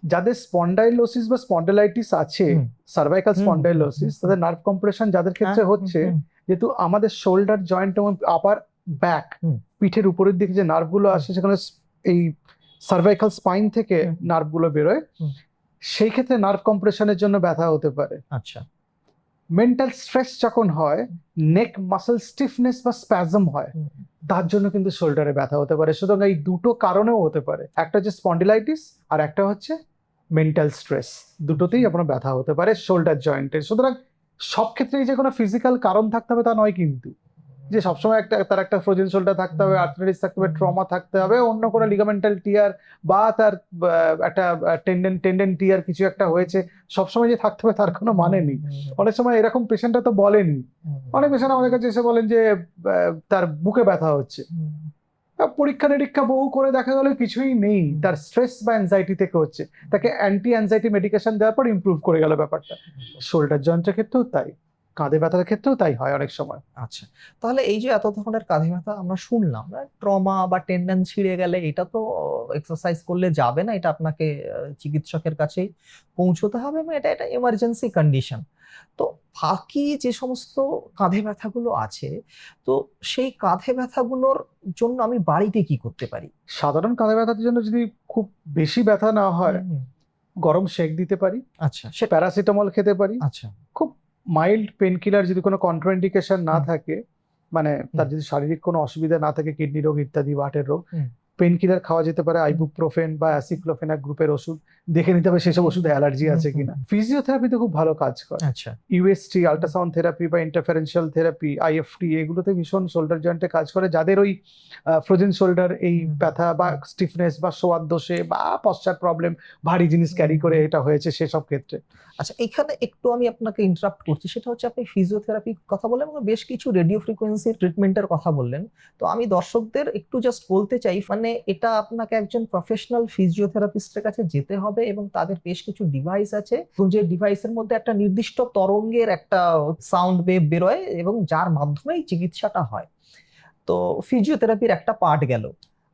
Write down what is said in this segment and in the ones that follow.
যাদের স্পন্ডাইলোসিস বা স্পন্ডাইলাইটিস আছে, সার্ভাইকাল স্পন্ডাইলোসিস, তাদের নার্ভ কম্প্রেশন যাদের ক্ষেত্রে হচ্ছে, যেহেতু আমাদের শোল্ডার জয়েন্ট এবং আপার ব্যাক, পিঠের উপরের দিকে যে নার্ভগুলো আসে সেখানে এই সার্ভাইকাল স্পাইন থেকে নার্ভগুলো বেরোয়, সেই ক্ষেত্রে নার্ভ কম্প্রেশনের জন্য ব্যথা হতে পারে। আচ্ছা। মেন্টাল স্ট্রেস যখন হয়, নেক মাসল স্টিফনেস বা স্প্যাজম হয়, তার জন্য কিন্তু শোল্ডারে ব্যথা হতে পারে। সুতরাং এই দুটো কারণেও হতে পারে, একটা হচ্ছে স্পন্ডিলাইটিস আর একটা হচ্ছে মেন্টাল স্ট্রেস, দুটোতেই আপনার ব্যথা হতে পারে শোল্ডার জয়েন্টে। সুতরাং সব ক্ষেত্রেই যে কোনো ফিজিক্যাল কারণ থাকতে হবে তা নয়, কিন্তু যে সবসময় তার একটা ফ্রোজেন শোল্ডার থাকতে হবে, আর্থ্রাইটিস থাকতে হবে, ট্রমা থাকতে হবে, অন্য কোনো লিগামেন্টাল টিয়ার বা তার একটা টেন্ডেন টিয়ার কিছু একটা হয়েছে, সবসময় যে থাকতে হবে তার কোনো মানে নেই। অনেক সময় এরকম পেশেন্টরা তো বলেনি, অনেক পেশেন্ট আমাদের কাছে এসে বলেন যে তার বুকে ব্যথা হচ্ছে, পরীক্ষা নিরীক্ষা বহু করে দেখা গেল কিছুই নেই, তার স্ট্রেস বা অ্যাংজাইটি থেকে হচ্ছে, তাকে অ্যান্টি অ্যাংজাইটি মেডিকেশন দেওয়ার পর ইমপ্রুভ করে গেল ব্যাপারটা। শোল্ডার জয়েন্টের ক্ষেত্রেও তাই, কাঁধে ব্যথার ক্ষেত্রেও তাই হয় অনেক সময়। আচ্ছা, তাহলে এই যে এত ধরনের কাঁধে ব্যথা আমরা শুনলাম, ট্রমা বা টেন্ডন ছিঁড়ে গেলে এটা তো এক্সারসাইজ করলে যাবে না, এটা আপনাকে চিকিৎসকের কাছেই পৌঁছতে হবে এবং এটা এটা এমার্জেন্সি কন্ডিশন। তো বাকি যে সমস্ত কাঁধে ব্যথাগুলো আছে, তো সেই কাঁধে ব্যথাগুলোর জন্য আমি বাড়িতে কি করতে পারি? সাধারণ কাঁধে ব্যথার জন্য যদি খুব বেশি ব্যথা না হয়, গরম সেক দিতে পারি, আচ্ছা, সে প্যারাসিটামল খেতে পারি। আচ্ছা, খুব মাইল্ড পেন কিলার যদি কোনো কন্ট্রাইন্ডিকেশন না থাকে, মানে তার যদি শারীরিক কোনো অসুবিধা না থাকে, কিডনি রোগ ইত্যাদি বাটের রোগ, পেন কিলার খাওয়া যেতে পারে, আইবুপ্রোফেন বা অ্যাসিক্লোফেন এক গ্রুপের ওষুধ, দেখে নিতে হবে সেসব ওষুধে অ্যালার্জি আছে কিনা। ফিজিওথেরাপিতে খুব ভালো কাজ করে, আচ্ছা, ইউএসটি, আল্ট্রাসাউন্ড থেরাপি বা ইন্টারফারেন্সিয়াল থেরাপি, আইএফটি, এগুলোতে ভীষণ শোল্ডার জয়েন্টে কাজ করে। যাদের ওই ফ্রোজেন শোল্ডার এই ব্যথা বা স্টিফনেস বা শোয়ার দোষে বা পশ্চাৎ প্রবলেম, ভারী জিনিস ক্যারি করে এটা হয়েছে, সেসব ক্ষেত্রে। আচ্ছা, এখানে একটু আমি আপনাকে ইন্টারাপ্ট করছি, সেটা হচ্ছে আপনি ফিজিওথেরাপির কথা বললেন এবং বেশ কিছু রেডিও ফ্রিকোয়েন্সি ট্রিটমেন্টের কথা বললেন। তো আমি দর্শকদের একটু জাস্ট বলতে চাই, মানে এটা আপনাকে একজন প্রফেশনাল ফিজিওথেরাপিস্টের কাছে যেতে হবে এবং তাদের বেশ কিছু ডিভাইস আছে, যে ডিভাইসের মধ্যে একটা নির্দিষ্ট তরঙ্গের একটা সাউন্ড ওয়েভ বেরোয় এবং যার মাধ্যমেই চিকিৎসাটা হয়। তো ফিজিওথেরাপির একটা পার্ট গেল।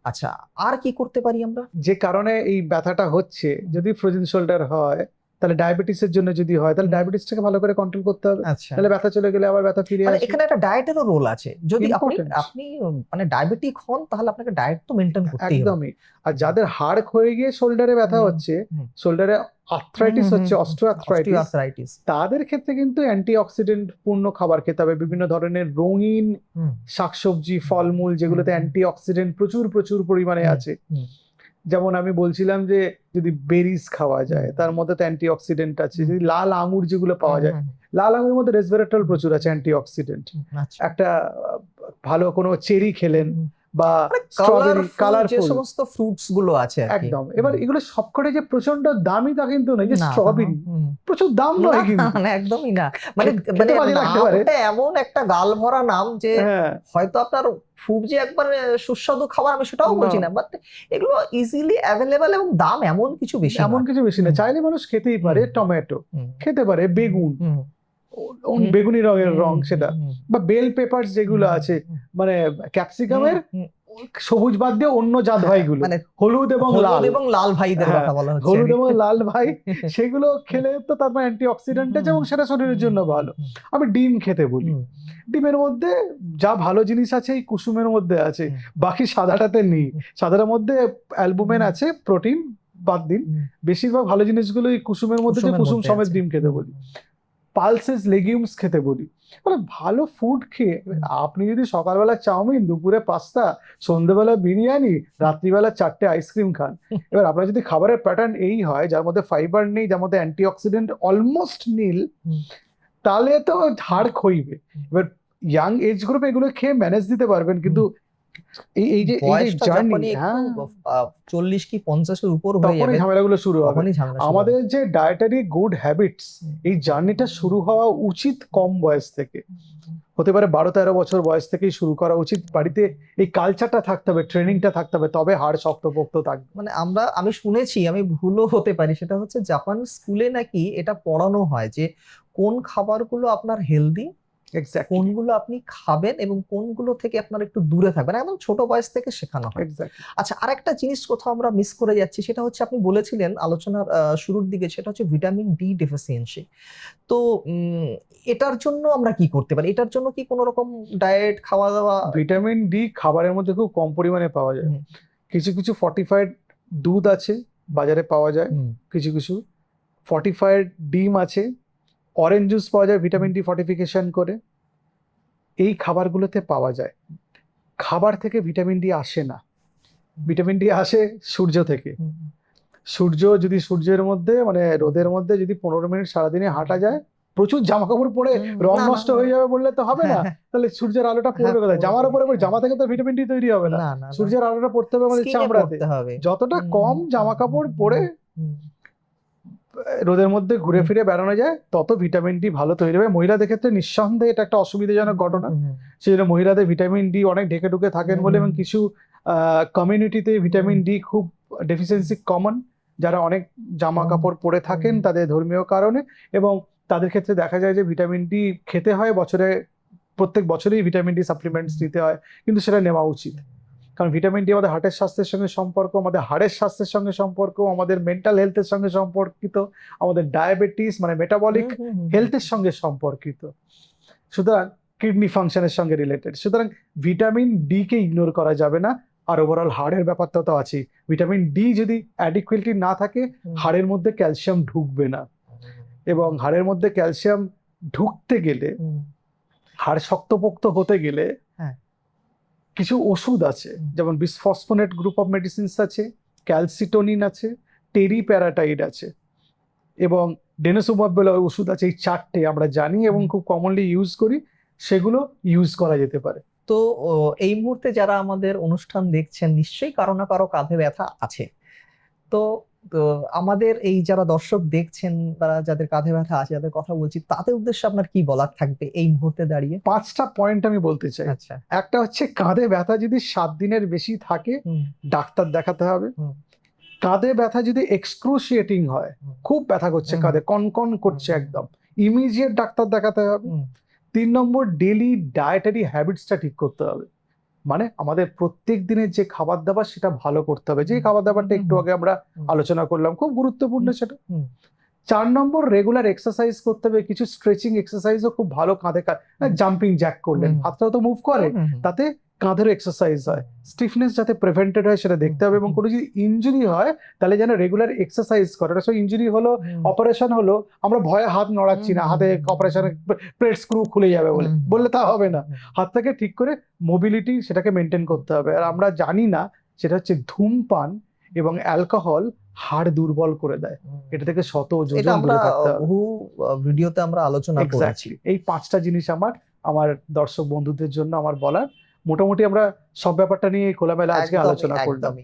আচ্ছা, আর কি করতে পারি আমরা? যে কারণে এই ব্যথাটা হচ্ছে, যদি ফ্রোজেন শোল্ডার হয়, তাহলে ডায়াবেটিসের জন্য যদি হয়, তাহলে ডায়াবেটিসটাকে ভালো করে কন্ট্রোল করতে হবে। আচ্ছা, তাহলে ব্যথা চলে গেলে আবার ব্যথা ফিরে মানে আসে। এখানে একটা ডায়েটেরও রোল আছে। যদি আপনি Important. আপনি মানে ডায়াবেটিক হন, তাহলে আপনাকে ডায়েট তো মেনটেন করতেই হবে। একদমই। আর যাদের হাড় ক্ষয়ে গিয়ে শোল্ডারে ব্যথা হচ্ছে, শোল্ডারে আর্থ্রাইটিস হচ্ছে, অস্টিওআর্থ্রাইটিস, তাদের ক্ষেত্রে কিন্তু অ্যান্টিঅক্সিডেন্ট পূর্ণ খাবার খেতে হবে। বিভিন্ন ধরনের রঙিন শাকসবজি, ফলমূল, যেগুলোতে অ্যান্টিঅক্সিডেন্ট প্রচুর প্রচুর পরিমাণে আছে। যেমন আমি বলছিলাম যে যদি বেরিজ খাওয়া যায়, তার মধ্যে তো অ্যান্টিঅক্সিডেন্ট আছে। যদি লাল আঙুর যেগুলো পাওয়া যায়, লাল আঙুরের মধ্যে রেসভেরাট্রল প্রচুর আছে, অ্যান্টিঅক্সিডেন্ট। একটা ভালো কোনো চেরি খেলেন বা স্ট্রবেরি, যে সমস্ত ফ্রুটস গুলো আছে একদম। এবার এগুলো সবকটাই যে প্রচন্ড দামি তা কিন্তু নয়। যে স্ট্রবেরি প্রচুর দাম নয় কিন্তু, মানে একদমই না, মানে নামটা এমন একটা গাল ভরা নাম যে হয়তো আপনার খুব যে একবার সুস্বাদু খাবার আমি সেটাও বলছি না, বাট এগুলো ইজিলি অ্যাভেলেবল এবং দাম এমন কিছু বেশি না। চাইলে মানুষ খেতেই পারে, টমেটো খেতে পারে, বেগুন, বেগুনি রঙের রং সেটা, বা বেল পেপার যেগুলো আছে, মানে ক্যাপসিকামের সবুজ বাদ দিয়ে অন্য জাত ভাইগুলো, মানে হলুদ এবং লাল ভাইদের কথা বলা হচ্ছে, হলুদ এবং লাল ভাই, সেগুলো খেলে তো তার অ্যান্টিঅক্সিডেন্ট আছে এবং সেটা শরীরের জন্য ভালো। আমি ডিম খেতে বলি, ডিমের মধ্যে যা ভালো জিনিস আছে এই কুসুমের মধ্যে আছে, বাকি সাদাটাতে নেই। সাদাটার মধ্যে অ্যালবুমিন আছে, প্রোটিন বাদ দিন, বেশিরভাগ ভালো জিনিসগুলো এই কুসুমের মধ্যে, যে কুসুম সমেত ডিম খেতে বলি। পালসেস, লেগিউমস খেতে বলি। মানে ভালো ফুড খেয়ে আপনি যদি সকালবেলা চাউমিন, দুপুরে পাস্তা, সন্ধ্যেবেলা বিরিয়ানি, রাত্রিবেলা 4টে আইসক্রিম খান, এবার আপনার যদি খাবারের প্যাটার্ন এই হয় যার মধ্যে ফাইবার নেই, যার মধ্যে অ্যান্টিঅক্সিডেন্ট অলমোস্ট নীল, তাহলে তো হাড় ক্ষয়বে। এবার ইয়াং এজ গ্রুপে এগুলো খেয়ে ম্যানেজ দিতে পারবেন, কিন্তু এই যে জার্নি 40 কি 50 এর উপর হয়ে যাবে, ঝামেলাগুলো শুরু হবে। আমাদের যে ডায়েটারি গুড হ্যাবিটস, এই জার্নিটা শুরু হওয়া উচিত কম বয়স থেকে, হতে পারে 12-13 বছর বয়স থেকেই শুরু করা উচিত। বাড়িতে এই কালচারটা থাকতে হবে, ট্রেনিংটা থাকতে হবে, তবে হাড় শক্তপোক্ত থাকবে। মানে আমি শুনেছি, আমি ভুলও হতে পারি, সেটা হচ্ছে জাপান স্কুলে নাকি এটা পড়ানো হয় যে কোন খাবারগুলো আপনার হেলদি এক্স্যাক্টলি কোনগুলো আপনি খাবেন এবং কোনগুলো থেকে আপনার একটু দূরে থাকবেন, একদম ছোট বয়স থেকে শেখানো হয়। এক্স্যাক্টলি আচ্ছা, আরেকটা জিনিস কোথাও আমরা মিস করে যাচ্ছি, সেটা হচ্ছে আপনি বলেছিলেন আলোচনার শুরুর দিকে, সেটা হচ্ছে ভিটামিন ডি ডেফিসিয়েন্সি। তো এটার জন্য আমরা কি করতে পারি? এটার জন্য কি কোনো রকম ডায়েট, খাওয়া দাওয়া? ভিটামিন ডি খাবারের মধ্যে খুব কম পরিমাণে পাওয়া যায়। হুম, কিছু কিছু ফর্টিফাইড দুধ আছে বাজারে পাওয়া যায়, হুম, কিছু কিছু ফর্টিফাইড ডিম আছে, অরেঞ্জ জুস পাওয়া যায় ভিটামিন ডি ফর্টিফিকেশন করে। এই খাবারগুলোতে পাওয়া যায়। খাবার থেকে ভিটামিন ডি আসে না, ভিটামিন ডি আসে সূর্য থেকে। হুম, সূর্য যদি সূর্যের মধ্যে মানে রোদের মধ্যে যদি 15 মিনিট সারাদিনে হাঁটা যায়, প্রচুর জামা কাপড় পরে রং না, না, নষ্ট হয়ে যাবে বললে তো হবে হ্যাঁ, না। হ্যাঁ, তাহলে সূর্যের আলোটা হ্যাঁ, পড়বে কোথায়? জামার উপরে হ্যাঁ, জামা থেকে তো ভিটামিন ডি তৈরি হবে না। না, না, না, সূর্যের আলোটা পড়তে হবে আমাদের স্কিনে চামড়াতে। পড়তে হবে। যতটা হুম, কম হুম, জামা কাপড় পরে হুম, রোদের মধ্যে ঘুরে হুম, ফিরে বেড়ানো যায়, তত ভিটামিন ডি ভালো তৈরি হবে। মহিলাদের ক্ষেত্রে নিঃসন্দেহে এটা একটা অসুবিধাজনক ঘটনা। হুম, হুম, সেই জন্য মহিলাদের ভিটামিন ডি অনেক ঢেকে ঢুকে থাকেন বলে, এবং কিছু কমিউনিটিতে ভিটামিন ডি খুব ডেফিসিয়েন্সি কমন, যারা অনেক জামা কাপড় পরে থাকেন তাদের ধর্মীয় কারণে। এবং তাদের ক্ষেত্রে দেখা যায় যে ভিটামিন ডি খেতে হয় প্রত্যেক বছরেই ভিটামিন ডি সাপ্লিমেন্টস নিতে হয়, কিন্তু সেটা নেওয়া উচিত। কারণ ভিটামিন ডি আমাদের হার্টের স্বাস্থ্যের সঙ্গে সম্পর্ক, আমাদের হাড়ের স্বাস্থ্যের সঙ্গে সম্পর্ক, আমাদের মেন্টাল হেলথের সঙ্গে সম্পর্কিত, আমাদের ডায়াবেটিস মানে মেটাবলিক হেলথের সঙ্গে সম্পর্কিত, সুতরাং কিডনি ফাংশনের সঙ্গে রিলেটেড। সুতরাং ভিটামিন ডি কে ইগনোর করা যাবে না। আর ওভারঅল হাড়ের ব্যাপারটা তো আছে, ভিটামিন ডি যদি অ্যাডিকুয়েটলি না থাকে, হাড়ের মধ্যে ক্যালসিয়াম ঢুকবে না। এবং হাড়ের মধ্যে ক্যালসিয়াম ঢুকতে গেলে, হাড় শক্তপোক্ত হতে গেলে হ্যাঁ। কিছু ওষুধ আছে, যেমন বিসফসফোনেট গ্রুপ অফ মেডিসিনস আছে, ক্যালসিটোনিন আছে, টেরিপ্যারাটাইড আছে এবং ডেনোসুমাব বলে ওষুধ আছে। এই চারটে আমরা জানি এবং খুব কমনলি ইউজ করি, সেগুলো ইউজ করা যেতে পারে। তো এই মুহূর্তে যারা আমাদের অনুষ্ঠান দেখছেন, নিশ্চয়ই কারো না কারো কাঁধে ব্যথা আছে। তো তো আমাদের এই যারা দর্শক দেখছেন, তারা যাদের কাঁধে ব্যথা আছে, যাদের কথা বলছি, তাদের উদ্দেশ্যে আপনার কি বলার থাকবে এই মুহূর্তে দাঁড়িয়ে? 5টা পয়েন্ট আমি বলতে চাই। আচ্ছা। একটা হচ্ছে, কাঁধে ব্যথা যদি 7 দিনের বেশি থাকে, ডাক্তার দেখাতে হবে। কাঁধে ব্যথা যদি এক্সক্রুশিয়েটিং হয়, খুব ব্যথা করছে কাঁধে, কনকন করছে একদম, ইমিডিয়েট ডাক্তার দেখাতে হবে। 3 নম্বর, ডেইলি ডায়েটারি হ্যাবিটসটা ঠিক করতে হবে। মানে আমাদের প্রত্যেক দিনের যে খাবার দাবার সেটা ভালো করতে হবে, যে খাবার দাবারটা একটু আগে আমরা আলোচনা করলাম, খুব গুরুত্বপূর্ণ সেটা। 4 নম্বর, রেগুলার এক্সারসাইজ করতে হবে। কিছু স্ট্রেচিং এক্সারসাইজও খুব ভালো কাঁধে, জাম্পিং জ্যাক করলেন, হাতটাও তো মুভ করে, তাতে কাঁধের এক্সারসাইজ হয়। স্টিফনেস যাতে প্রিভেন্টেড হয় সেটা দেখতে হবে, এবং কোনো যদি ইনজুরি হয় তাহলে যেন রেগুলার এক্সারসাইজ করে। সো ইনজুরি হলো, অপারেশন হলো, আমরা ভয়ে হাত নড়াচ্ছি না, হাতে অপারেশনে প্লেট স্ক্রু খুলে যাবে বললে তা হবে না। হাতটাকে ঠিক করে মোবিলিটি সেটাকে মেনটেন করতে হবে। আর আমরা জানি না, সেটা হচ্ছে ধূমপান এবং অ্যালকোহল হাড় দুর্বল করে দেয়। এটা থেকে শত এটা যোজন আমরা দূরে থাকতে হবে। বহু ভিডিওতে আমরা আলোচনা করেছি। এক্স্যাক্টলি, এই 5টা জিনিস আমার দর্শক বন্ধুদের জন্য আমার বলার। মোটামুটি আমরা সব ব্যাপারটা নিয়ে খোলামেলা আজকে একদমই, আলোচনা করলাম। একদমই।